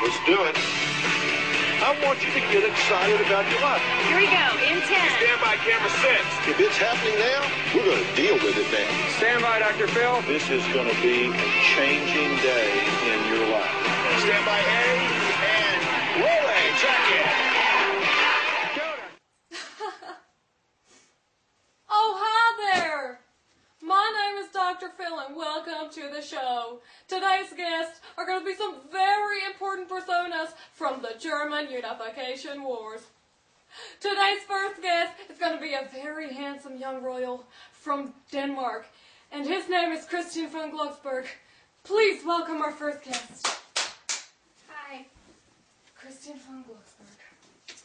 Let's do it. I want you to get excited about your life. Here we go, in 10. Stand by, camera 6. If it's happening now, we're going to deal with it now. Stand by, Dr. Phil. This is going to be a changing day in your life. Stand by, A, and rolling. Track it. Oh, hi there. My name is Dr. Phil, and welcome to the show. Today's guests are going to be some very important personas from the German Unification Wars. Today's first guest is going to be a very handsome young royal from Denmark, and his name is Christian von Glocksberg. Please welcome our first guest. Hi. Christian von Glocksberg.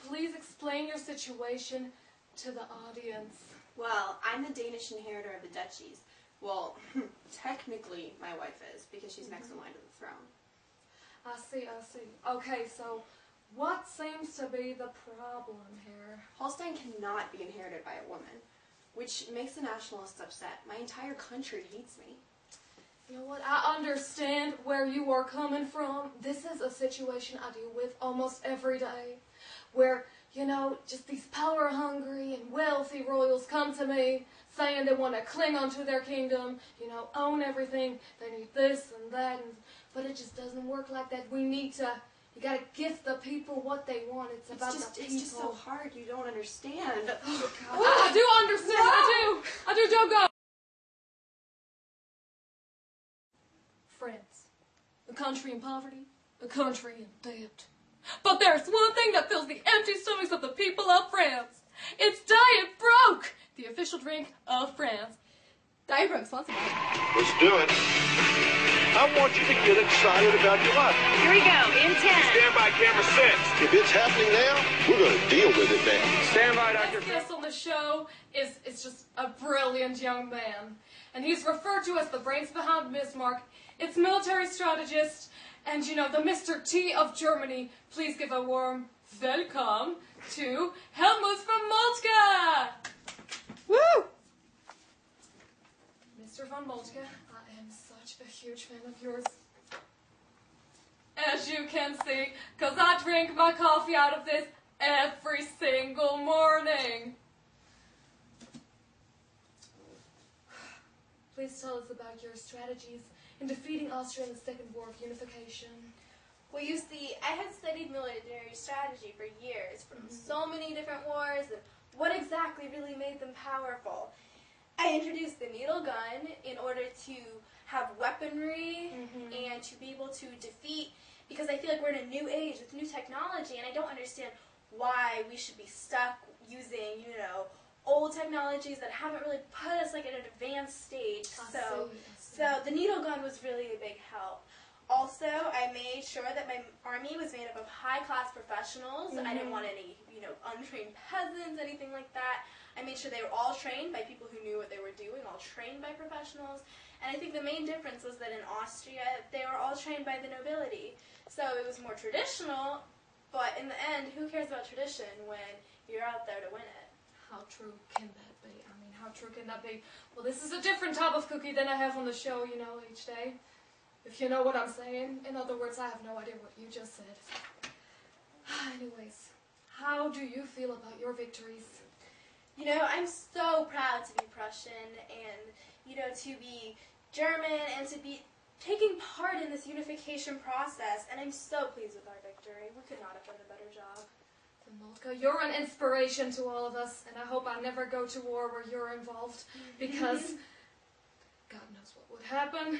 Please explain your situation to the audience. Well, I'm the Danish inheritor of the duchies. Well, technically my wife is, because she's next in line to the throne. I see. Okay, so what seems to be the problem here? Holstein cannot be inherited by a woman, which makes the nationalists upset. My entire country hates me. You know what? I understand where you are coming from. This is a situation I deal with almost every day, where, you know, just these power-hungry and wealthy royals come to me saying they want to cling onto their kingdom, you know, own everything. They need this and that, but it just doesn't work like that. You got to give the people what they want. It's about the people. It's just so hard. You don't understand. Oh, God. I do understand. No! I do. Don't go. France. A country in poverty. A country in debt. But there's one thing that fills the empty stomachs of the people of France. It's Diet Broke, the official drink of France. Diet Broke, sponsored by. Let's do it. I want you to get excited about your life. Here we go, in 10. Stand by, camera 6. If it's happening now, we're going to deal with it now. Stand by, Dr. This Phil. guest on the show is just a brilliant young man. And he's referred to as the brains behind Bismarck. It's military strategist. And, you know, the Mr. T of Germany. Please give a warm welcome to Helmut von Moltke. Woo! Mr. von Moltke, I am such a huge fan of yours. As you can see, because I drink my coffee out of this every single morning. Please tell us about your strategies in defeating Austria in the Second War of Unification. Well, you see, I had studied military strategy for years, from so many different wars, and what exactly really made them powerful. I introduced the needle gun in order to have weaponry and to be able to defeat, because I feel like we're in a new age with new technology, and I don't understand why we should be stuck using, you know, old technologies that haven't really put us like at an advanced stage. So the needle gun was really a big help. Also, I made sure that my army was made up of high-class professionals. I didn't want any, you know, untrained peasants, anything like that. I made sure they were all trained by people who knew what they were doing, all trained by professionals. And I think the main difference was that in Austria, they were all trained by the nobility. So it was more traditional, but in the end, who cares about tradition when you're out there to win it? How true can that be? I mean, how true can that be? Well, this is a different type of cookie than I have on the show, you know, each day. If you know what I'm saying. In other words, I have no idea what you just said. Anyways, how do you feel about your victories? You know, I'm so proud to be Prussian and, you know, to be German and to be taking part in this unification process. And I'm so pleased with our victory. We could not have done a better job. Moltke, you're an inspiration to all of us, and I hope I never go to war where you're involved, because God knows what would happen.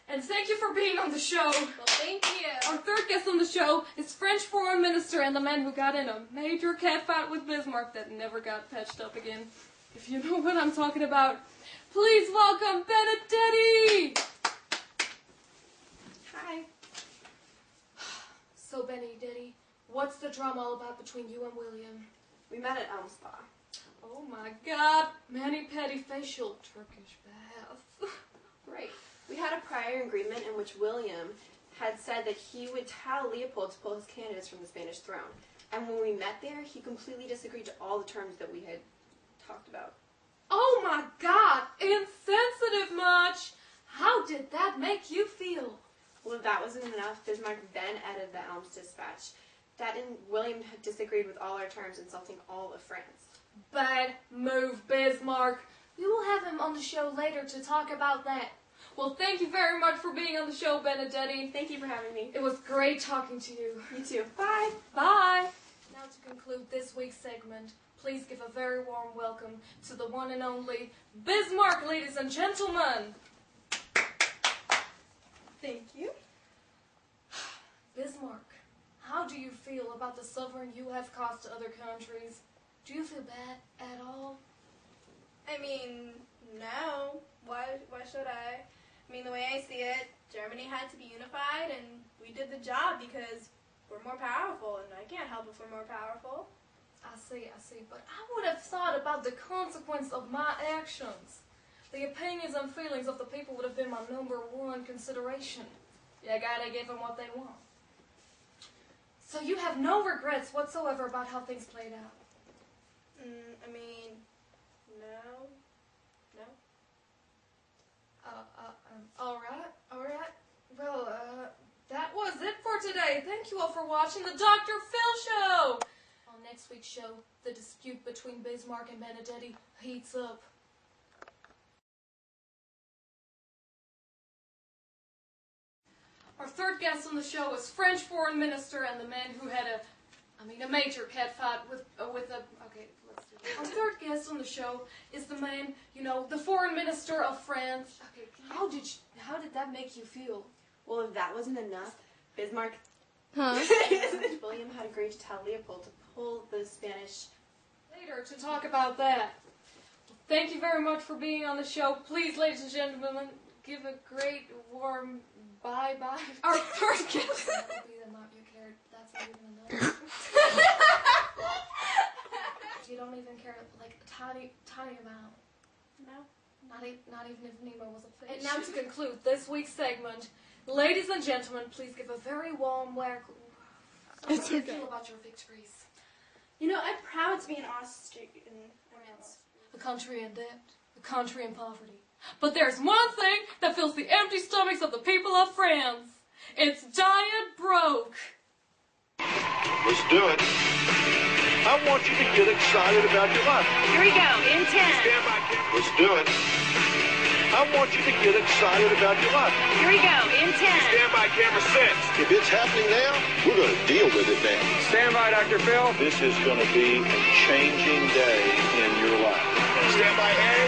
And thank you for being on the show. Well, thank you. Our third guest on the show is French Foreign Minister and the man who got in a major catfight with Bismarck that never got patched up again. If you know what I'm talking about, please welcome Benedetti. Hi. So, Benedetti, what's the drama all about between you and William? We met at Elm Spa. Oh my God, mani-pedi facial Turkish bath. Right. We had a prior agreement in which William had said that he would tell Leopold to pull his candidates from the Spanish throne. And when we met there, he completely disagreed to all the terms that we had talked about. Oh my God, insensitive much. How did that make you feel? Well, if that wasn't enough, Bismarck then added the Elms Dispatch. That and William had disagreed with all our terms, insulting all of France. Bad move, Bismarck. We will have him on the show later to talk about that. Well, thank you very much for being on the show, Benedetti. Thank you for having me. It was great talking to you. You too. Bye. Bye. Now to conclude this week's segment, please give a very warm welcome to the one and only Bismarck, ladies and gentlemen. Thank you. Bismarck, how do you feel about the suffering you have caused to other countries? Do you feel bad at all? I mean, no. Why should I? I mean, the way I see it, Germany had to be unified, and we did the job because we're more powerful, and I can't help if we're more powerful. I see, but I would have thought about the consequence of my actions. The opinions and feelings of the people would have been my number one consideration. You gotta give them what they want. So you have no regrets whatsoever about how things played out? I mean, no. Alright. Well, that was it for today. Thank you all for watching the Dr. Phil Show! On next week's show, the dispute between Bismarck and Benedetti heats up. Our third guest on the show is French foreign minister and the man who had a major cat fight okay, let's do it. Our third guest on the show is the man, the foreign minister of France. Okay, how did that make you feel? Well, if that wasn't enough, Bismarck William had agreed to tell Leopold to pull the Spanish later to talk about that. Thank you very much for being on the show. Please, ladies and gentlemen, give a great warm bye-bye. Our first guest. That will be the amount you cared. That's not even enough. You don't even care, like a tiny amount. No. Not even if Nemo was a fish. And now to conclude this week's segment, ladies and gentlemen, please give a very warm welcome. How do you feel about your victories? I'm proud to be an Austrian. A country in debt, a country in poverty. But there's one thing that fills the empty stomachs of the people of France. It's diet broke. Let's do it. I want you to get excited about your life. Here we go, in 10. Stand by, camera. Let's do it. I want you to get excited about your life. Here we go, in 10. Stand by, camera 6. If it's happening now, we're going to deal with it now. Stand by, Dr. Phil. This is going to be a changing day in your life. Stand by, A.